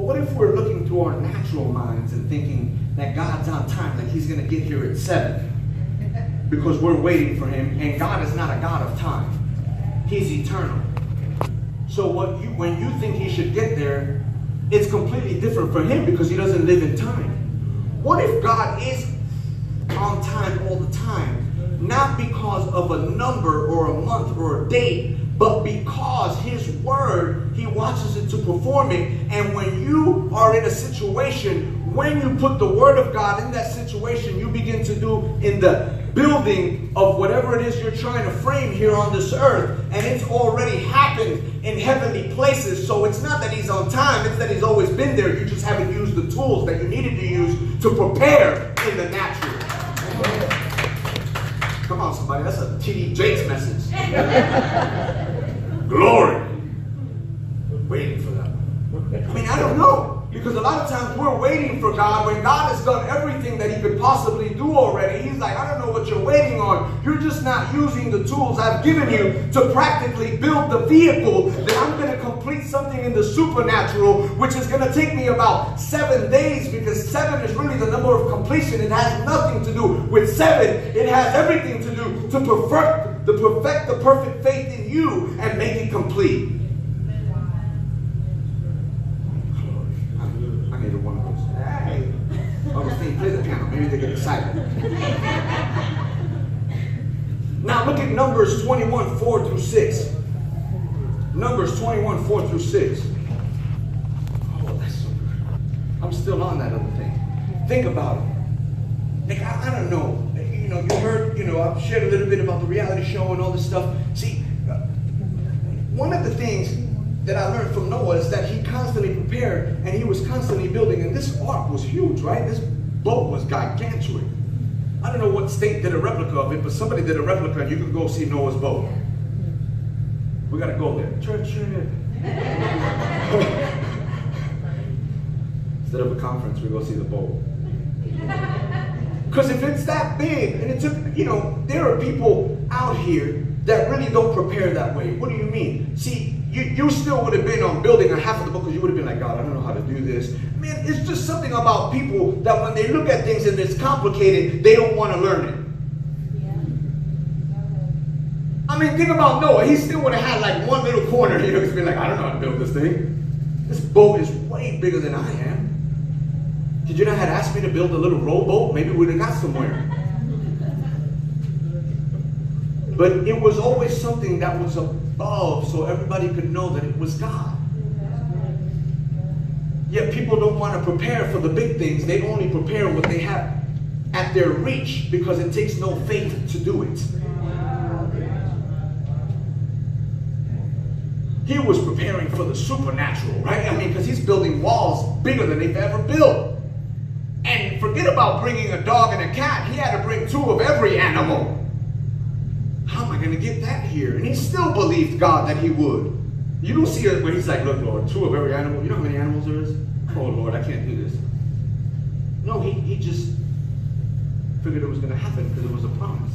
what if we're looking through our natural minds and thinking that God's on time, like he's going to get here at 7 because we're waiting for him, and God is not a God of time. He's eternal. So when you think he should get there, it's completely different for him because he doesn't live in time. What if God is on time all the time, not because of a number or a month or a date, but because his word, he watches it to perform it. And when you are in a situation, when you put the word of God in that situation, you begin to do in the building of whatever it is you're trying to frame here on this earth, and it's already happened in heavenly places. So it's not that he's on time, it's that he's always been there. You just haven't used the tools that you needed to use to prepare in the natural. Come on, somebody, that's a T.D. Jakes message. Glory. Waiting for that. I mean, I don't know. Because a lot of times we're waiting for God when God has done everything that he could possibly do already. He's like, I don't know what you're waiting on. You're just not using the tools I've given you to practically build the vehicle that I'm going to complete something in the supernatural, which is going to take me about 7 days, because 7 is really the number of completion. It has nothing to do with 7. It has everything to do to perfect the perfect faith in you and make it complete. One of those. Hey, Augustine, play the piano. Maybe they get excited. Now look at Numbers 21, 4 through 6. Numbers 21, 4 through 6. Oh, that's so good. I'm still on that other thing. Think about it. Like, I don't know. You heard, I've shared a little bit about the reality show and all this stuff. See, one of the things that I learned from Noah is that he constantly prepared and he was constantly building. And this ark was huge, right? This boat was gargantuan. I don't know what state did a replica of it, but somebody did a replica, and you can go see Noah's boat. We got to go there. Church. Instead of a conference, we go see the boat. Because if it's that big, and it took, there are people out here that really don't prepare that way. What do you mean? See, you still would have been on building a half of the book, because you would have been like, God, I don't know how to do this. Man, it's just something about people that when they look at things and it's complicated, they don't want to learn it. Yeah. I mean, think about Noah. He still would have had like one little corner. He's been like, I don't know how to build this thing. This boat is way bigger than I am. Did you not have asked me to build a little rowboat? Maybe we'd have got somewhere. But it was always something that was above, so everybody could know that it was God. Yet people don't want to prepare for the big things. They only prepare what they have at their reach, because it takes no faith to do it. He was preparing for the supernatural, right? I mean, because he's building walls bigger than they've ever built. And forget about bringing a dog and a cat. He had to bring 2 of every animal. How am I going to get that here? And he still believed God that he would. You don't see it where he's like, look, Lord, 2 of every animal. You know how many animals there is? Oh, Lord, I can't do this. No, he just figured it was going to happen because it was a promise.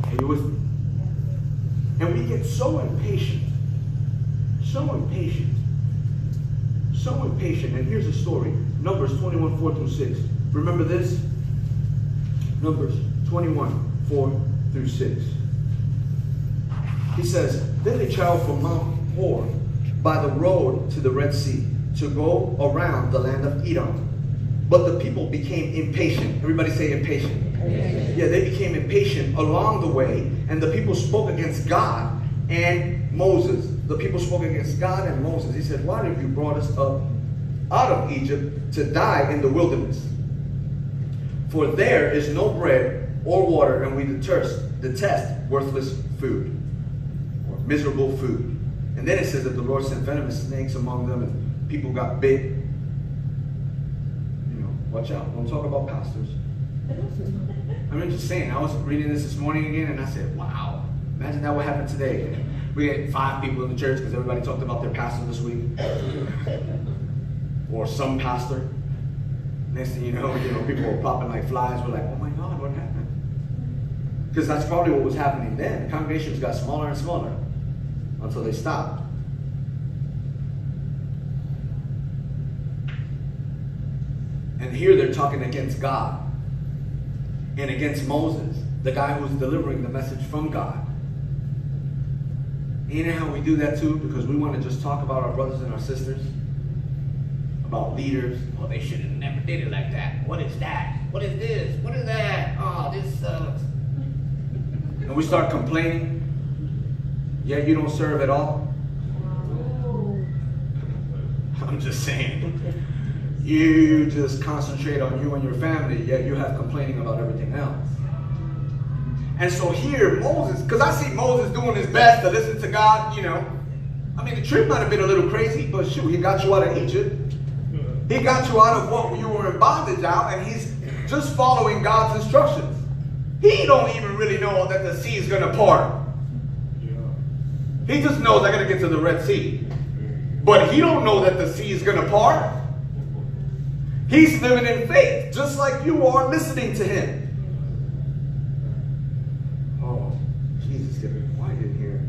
Are you with me? And we get so impatient. So impatient. So impatient. And here's a story. Numbers 21, 4 through 6. Remember this? Numbers 21. 4 through 6. He says, then they traveled from Mount Hor by the road to the Red Sea to go around the land of Edom. But the people became impatient. Everybody say impatient. Yeah, they became impatient along the way, and the people spoke against God and Moses. The people spoke against God and Moses. He said, why have you brought us up out of Egypt to die in the wilderness? For there is no bread or water, and we detest worthless food, or miserable food. And then it says that the Lord sent venomous snakes among them, and people got bit. Watch out. Don't talk about pastors. I'm just saying, I was reading this morning again, and I said, wow, imagine that would happen today. We had 5 people in the church because everybody talked about their pastor this week. Or some pastor. Next thing you know, people were popping like flies. We're like, oh my God, what happened? Because that's probably what was happening then. The congregations got smaller and smaller until they stopped. And here they're talking against God and against Moses, the guy who's delivering the message from God. You know how we do that too? Because we want to just talk about our brothers and our sisters, about leaders. Oh, they should have never did it like that. What is that? What is this? What is that? Oh, this sucks. And we start complaining. Yeah, you don't serve at all. I'm just saying. You just concentrate on you and your family, yet you have complaining about everything else. And so here, Moses, because I see Moses doing his best to listen to God, you know. I mean, the trip might have been a little crazy, but shoot, he got you out of Egypt. He got you out of what you were in bondage out, and he's just following God's instructions. He don't even really know that the sea is going to part. He just knows I got to get to the Red Sea. But he don't know that the sea is going to part. He's living in faith, just like you are listening to him. Oh, Jesus, get me quiet in here.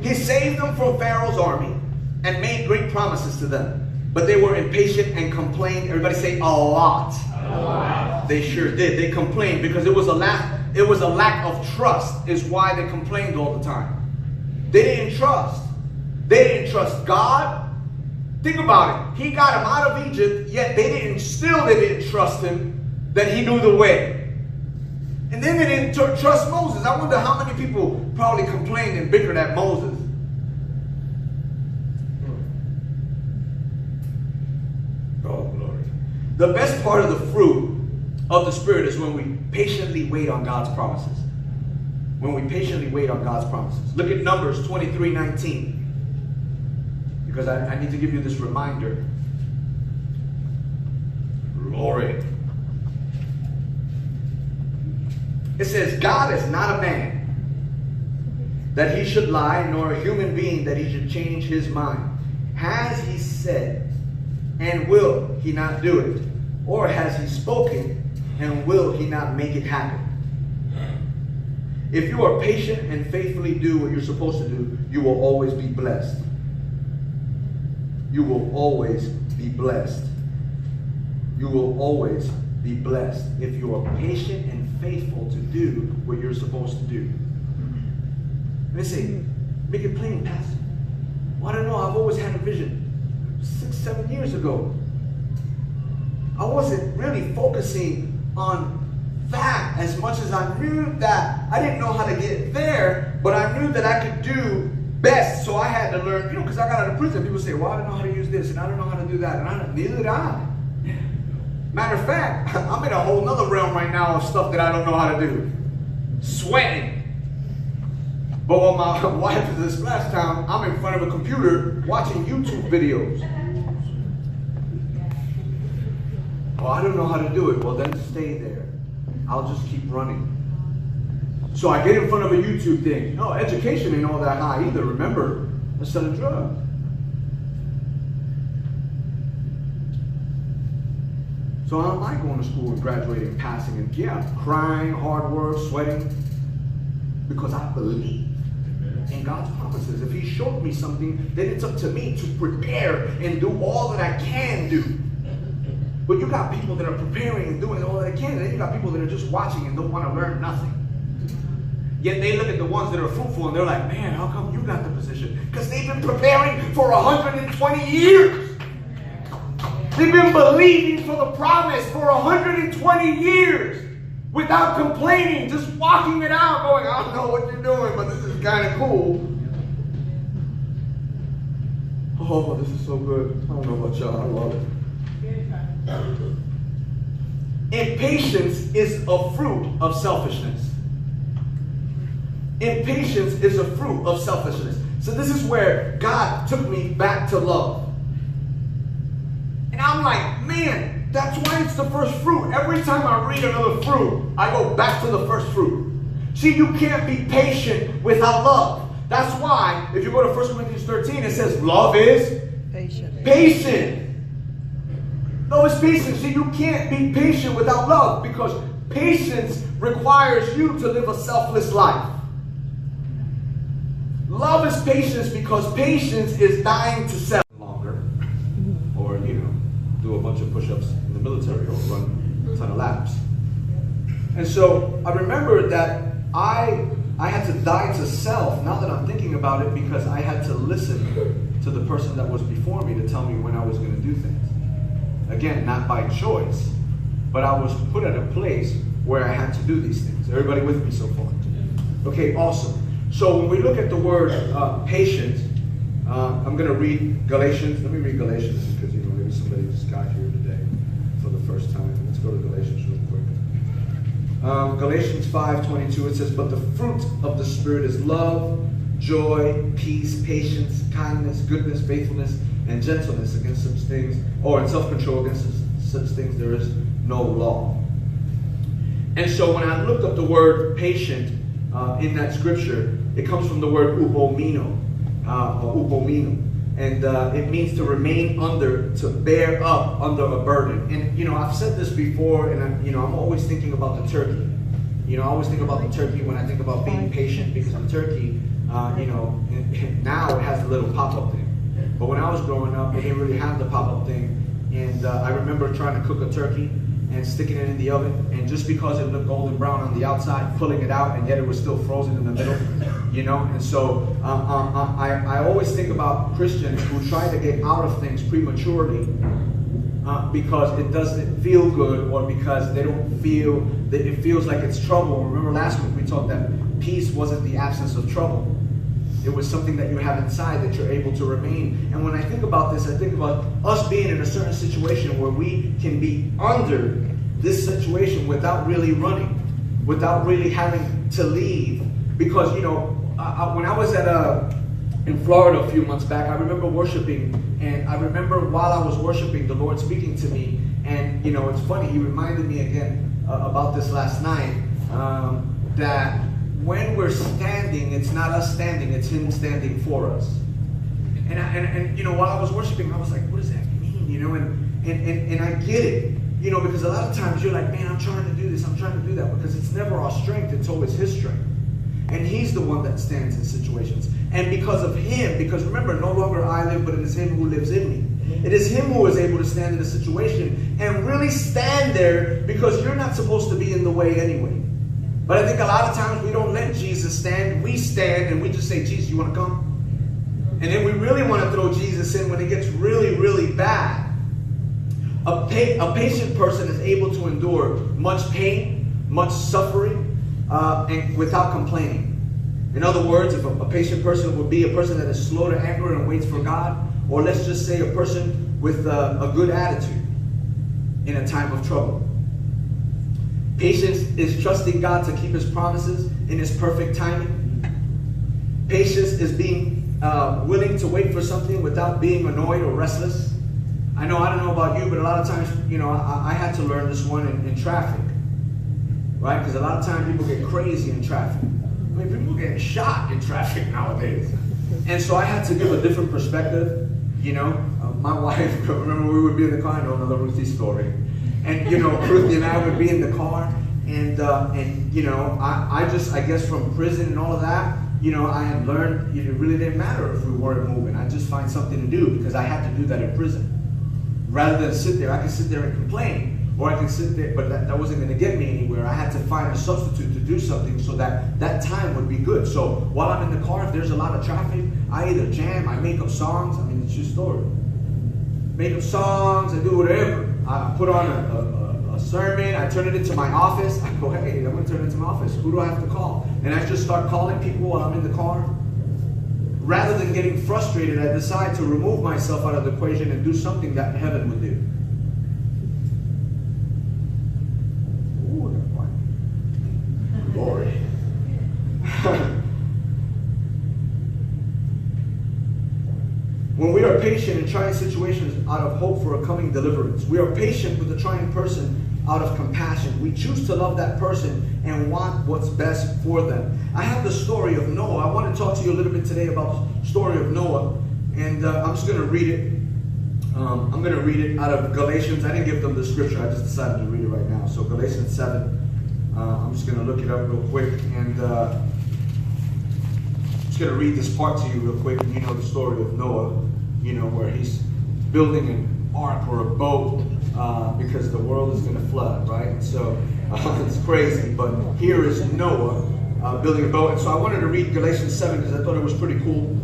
He saved them from Pharaoh's army and made great promises to them. But they were impatient and complained. Everybody say a lot. A lot. They sure did. They complained because it was a lack of trust is why they complained all the time. They didn't trust. They didn't trust God. Think about it. He got them out of Egypt, yet they didn't trust him that he knew the way. And then they didn't trust Moses. I wonder how many people probably complained and bickered at Moses. Oh, glory. The best part of the fruit of the Spirit is when we patiently wait on God's promises. When we patiently wait on God's promises. Look at Numbers 23:19. Because I need to give you this reminder. Glory. It says, God is not a man that he should lie, nor a human being that he should change his mind. Has he said, and will he not do it? Or has he spoken, and will he not make it happen? If you are patient and faithfully do what you're supposed to do, you will always be blessed. You will always be blessed. You will always be blessed if you are patient and faithful to do what you're supposed to do. Let me see. Make it plain, Pastor. Well, I don't know. I've always had a vision. 6-7 years ago, I wasn't really focusing on that as much as I knew that I didn't know how to get there, but I knew that I could do best, so I had to learn, because I got out of prison. People say, well, I don't know how to use this, and I don't know how to do that, and neither did I. Matter of fact, I'm in a whole nother realm right now of stuff that I don't know how to do. Sweating. But when my wife is in Splash Town, I'm in front of a computer watching YouTube videos. Well, I don't know how to do it. Well, then stay there. I'll just keep running. So I get in front of a YouTube thing. No, education ain't all that high either. Remember, that's selling drugs. So I don't like going to school and graduating, passing, and crying, hard work, sweating, because I believe in God's promises. If he showed me something, then it's up to me to prepare and do all that I can do. But you got people that are preparing and doing all that they can, and then you got people that are just watching and don't want to learn nothing. Yet they look at the ones that are fruitful and they're like, man, how come you got the position? Because they've been preparing for 120 years. They've been believing for the promise for 120 years without complaining, just walking it out, going, I don't know what you're doing, but this is kind of cool. Oh, this is so good. I don't know about y'all. I love it. Impatience is a fruit of selfishness. Impatience is a fruit of selfishness. So this is where God took me back to love. And I'm like, man, that's why it's the first fruit. Every time I read another fruit, I go back to the first fruit. See, you can't be patient without love. That's why, if you go to 1 Corinthians 13, it says love is patient. No, it's patient. See, you can't be patient without love, because patience requires you to live a selfless life. Love is patience, because patience is dying to self longer. Or, do a bunch of push-ups military or run a ton of laps. And so I remember that I had to die to self, now that I'm thinking about it, because I had to listen to the person that was before me to tell me when I was going to do things. Again, not by choice, but I was put at a place where I had to do these things. Everybody with me so far? Okay, awesome. So when we look at the word patient, I'm going to read Galatians. Let me read Galatians because, maybe somebody just got here today for the first time. Let's go to Galatians real quick. Galatians 5:22, it says, but the fruit of the Spirit is love, joy, peace, patience, kindness, goodness, faithfulness, and gentleness. Against such things, or in self-control, against such things there is no law. And so when I looked up the word patient in that scripture, it comes from the word upomino, and it means to remain under, to bear up under a burden. And I've said this before, and I'm always thinking about the turkey. I always think about the turkey when I think about being patient, because the turkey, now it has a little pop-up thing. But when I was growing up, it didn't really have the pop-up thing. And I remember trying to cook a turkey and sticking it in the oven, and just because it looked golden brown on the outside, pulling it out, and yet it was still frozen in the middle, And so I always think about Christians who try to get out of things prematurely because it doesn't feel good, or because they don't feel that it feels like it's trouble. Remember last week we talked that peace wasn't the absence of trouble. It was something that you have inside that you're able to remain. And when I think about this, I think about us being in a certain situation where we can be under this situation without really running, without really having to leave. Because, when I was in Florida a few months back, I remember worshiping. And I remember while I was worshiping, the Lord speaking to me. And, it's funny, He reminded me again about this last night, that when we're standing, it's not us standing, it's Him standing for us. And while I was worshiping, I was like, what does that mean? And I get it, because a lot of times you're like, man, I'm trying to do this, I'm trying to do that, because it's never our strength, it's always His strength. And He's the one that stands in situations. And because of Him, because remember, no longer I live, but it is Him who lives in me. It is Him who is able to stand in a situation and really stand there, because you're not supposed to be in the way anyway. But I think a lot of times we don't let Jesus stand. We stand and we just say, Jesus, you want to come? And then we really want to throw Jesus in when it gets really, really bad. A patient person is able to endure much pain, much suffering, and without complaining. In other words, if a patient person would be a person that is slow to anger and waits for God, or let's just say a person with a good attitude in a time of trouble. Patience is trusting God to keep His promises in His perfect timing. Patience is being willing to wait for something without being annoyed or restless. I don't know about you, but a lot of times, I had to learn this one in traffic. Right? Because a lot of times people get crazy in traffic. I mean, people get shot in traffic nowadays. And so I had to give a different perspective. My wife, remember we would be in the car, I know another Ruthie story. And, Ruthie and I would be in the car, and I guess from prison and all of that, I had learned it really didn't matter if we weren't moving. I just find something to do, because I had to do that in prison. Rather than sit there, I could sit there and complain, or I could sit there, but that wasn't going to get me anywhere. I had to find a substitute to do something so that time would be good. So while I'm in the car, if there's a lot of traffic, I either jam, I make up songs. I mean, it's your story. Make up songs, I do whatever. I put on a sermon, I turn it into my office. I go, hey, I'm going to turn it into my office. Who do I have to call? And I just start calling people while I'm in the car. Rather than getting frustrated, I decide to remove myself out of the equation and do something that heaven would do. Ooh, I got quiet. Glory. When we are patient in trying situations out of hope for a coming deliverance, we are patient with a trying person out of compassion. We choose to love that person and want what's best for them. I have the story of Noah. I want to talk to you a little bit today about the story of Noah. And I'm just going to read it. I'm going to read it out of Galatians. I didn't give them the scripture. I just decided to read it right now. So Galatians 7. I'm just going to look it up real quick. And I'm just going to read this part to you real quick. You know the story of Noah, where he's building an ark or a boat because the world is going to flood, right? So it's crazy. But here is Noah building a boat. And so I wanted to read Galatians 7 because I thought it was pretty cool.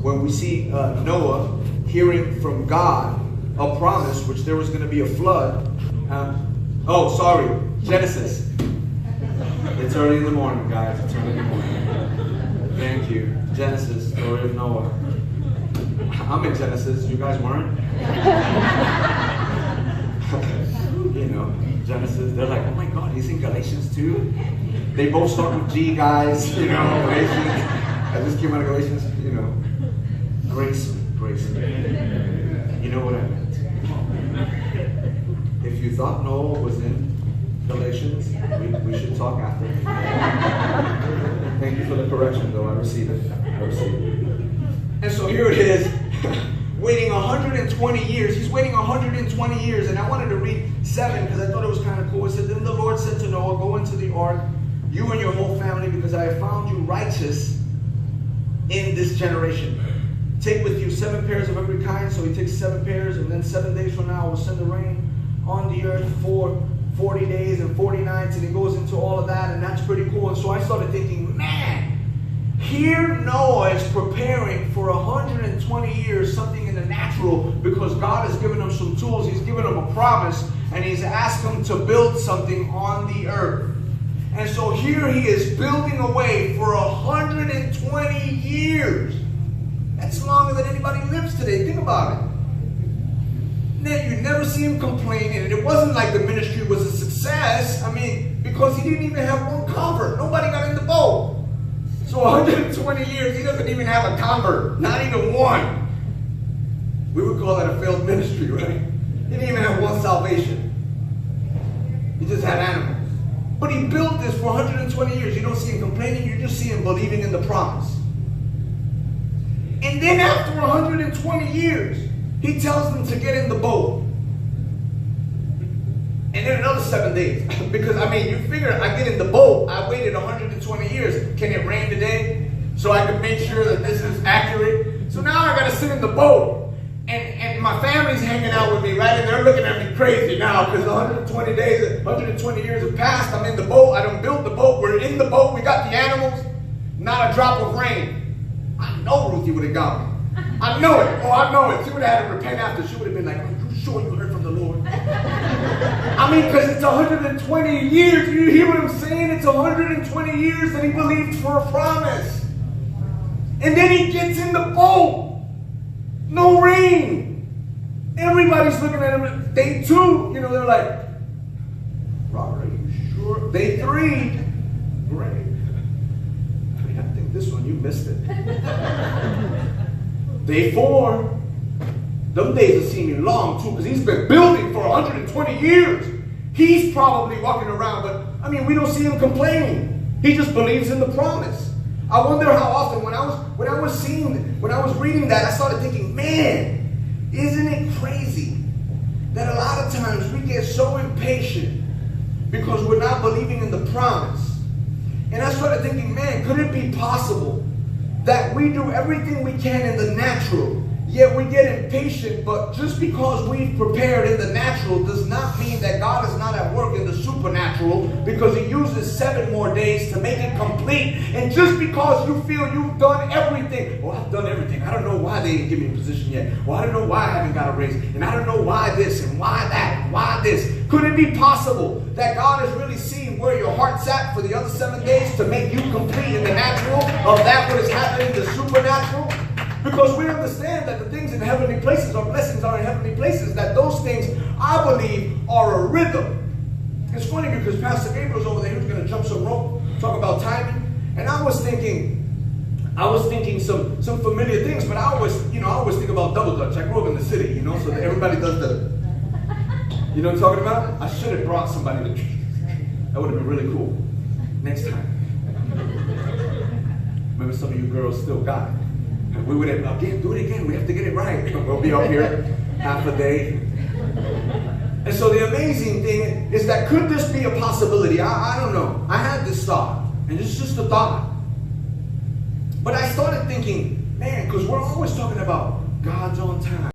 When we see Noah hearing from God a promise, which there was going to be a flood. Genesis. It's early in the morning, guys. It's early in the morning. Thank you. Genesis, story of Noah. I'm in Genesis. You guys weren't? You know, Genesis. They're like, oh my God, he's in Galatians too? They both start with G, guys. You know, Galatians. I just came out of Galatians, you know. Grace. You know what I meant. If you thought Noah was in Galatians, we should talk after. Thank you for the correction, though. I receive it. And so here it is, waiting 120 years. He's waiting 120 years. And I wanted to read 7 because I thought it was kind of cool. It said, then the Lord said to Noah, go into the ark, you and your whole family, because I have found you righteous in this generation. Take with you 7 pairs of every kind. So he takes 7 pairs, and then 7 days from now I will send the rain on the earth for 40 days and 40 nights, and it goes into all of that, and that's pretty cool. And so I started thinking, man, here Noah is preparing for 120 years, something in the natural, because God has given him some tools. He's given him a promise, and he's asked him to build something on the earth. And so here he is building away for 120 years. That's longer than anybody lives today. Think about it. You never see him complaining, and it wasn't like the ministry was a success. I mean, because he didn't even have one convert. Nobody got in the boat. So 120 years, he doesn't even have a convert. Not even one. We would call that a failed ministry, right? He didn't even have one salvation. He just had animals. But he built this for 120 years. You don't see him complaining. You just see him believing in the promise. And then after 120 years, he tells them to get in the boat. And then another 7 days. Because, I mean, you figure I get in the boat. I waited 120 years. Can it rain today? So I can make sure that this is accurate. So now I got to sit in the boat. And my family's hanging out with me, right? And they're looking at me crazy now because 120 days, 120 years have passed. I'm in the boat. I don't build the boat. We're in the boat. We got the animals. Not a drop of rain. I know Ruthie would have got me. I know it. Oh, I know it. She would have had to repent after. She would have been like, are you sure you heard from the Lord? I mean, because it's 120 years. You hear what I'm saying? It's 120 years that he believed for a promise. And then he gets in the boat. No rain. Everybody's looking at him. Day 2, you know, they're like, Robert, are you sure? Day 3, great. I mean, I think this one, you missed it. Day 4, them days are seeming long too, because he's been building for 120 years. He's probably walking around, but I mean, we don't see him complaining. He just believes in the promise. I wonder how often when I was reading that, I started thinking, man, isn't it crazy that a lot of times we get so impatient because we're not believing in the promise. And I started thinking, man, could it be possible that we do everything we can in the natural, yet we get impatient, but just because we've prepared in the natural does not mean that God is not at work in the supernatural, because he uses 7 more days to make it complete. And just because you feel you've done everything, well, I've done everything. I don't know why they didn't give me a position yet. Well, I don't know why I haven't got a raise. And I don't know why this and why that and why this. Could it be possible that God is really seeing where your heart's at for the other 7 days to make you complete in the natural of that what is happening in the supernatural? Because we understand that the things in heavenly places, or blessings are in heavenly places, that those things, I believe, are a rhythm. It's funny because Pastor Gabriel's over there, he was going to jump some rope, talk about timing. And I was thinking some familiar things, but I always think about double dutch. I grew up in the city, so that everybody does the, you know what I'm talking about? I should have brought somebody to, that would have been really cool. Next time. Maybe some of you girls still got it. And we would have, again, do it again. We have to get it right. We'll be up here half a day. And so the amazing thing is that could this be a possibility? I don't know. I had this thought. And it's just a thought. But I started thinking, man, because we're always talking about God's on time.